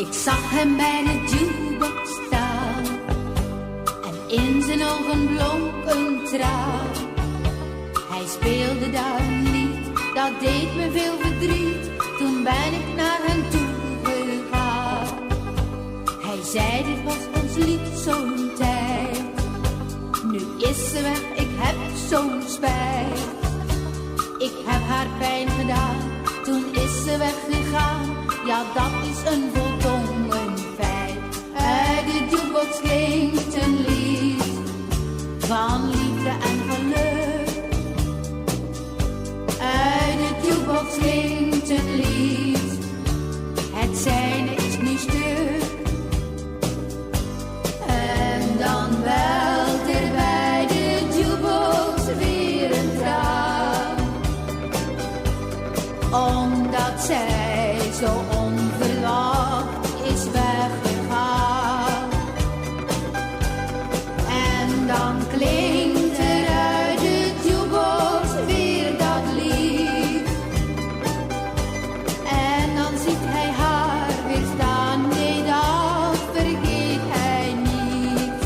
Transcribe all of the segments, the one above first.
Ik zag hem bij de jukebox staan en in zijn ogen blonk een traan. Hij speelde daar een lied, dat deed me veel verdriet. Toen ben ik naar hem toe gegaan. Hij zei, dit was ons lied zo'n tijd. Nu is ze weg, ik heb zo'n spijt. Ik heb haar pijn gedaan, toen is ze weggegaan. Ja, dat is een voldongen feit. Uit de jukebox klinkt een lied van liefde en geluk. Uit de jukebox klinkt een lied, het zijne is nu stuk. En dan welt er bij de jukebox weer een traan, omdat zij zo onverwacht is weggegaan. En dan klinkt er uit de jukebox weer dat lied. En dan ziet hij haar weer staan, nee dat vergeet hij niet.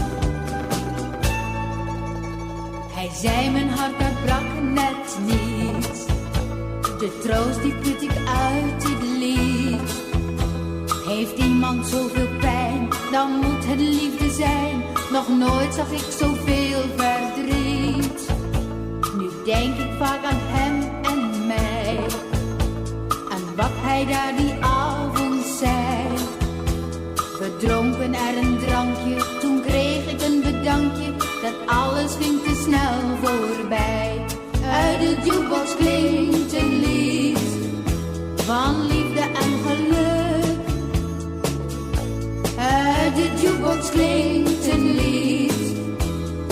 Hij zei, mijn hart dat brak net niet. De troost die put ik uit dit lied. Heeft iemand zoveel pijn, dan moet het liefde zijn. Nog nooit zag ik zoveel verdriet. Nu denk ik vaak aan hem en mij, aan wat hij daar die avond zei. We dronken er een drankje, toen kreeg ik een bedankje. Dat alles ging te snel voorbij. Uit de jukebox klinkt een lied van liefde en geluk. Uit de jukebox klinkt een lied,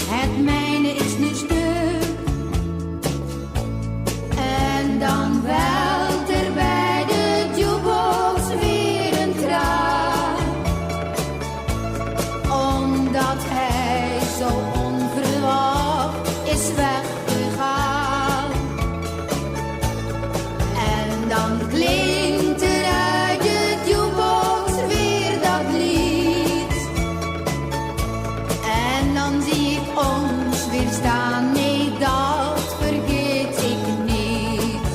het mijne is nu stuk. En dan welt er bij de jukebox weer een traan, omdat hij zo onverwacht is weggegaan. En dan klinkt er uit de jukebox weer dat lied. En dan zie ik ons weer staan, nee dat vergeet ik niet.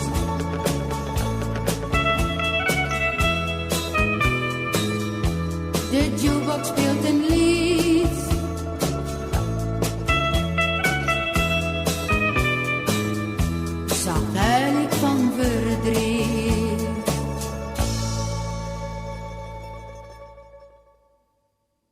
De jukebox speelt een lied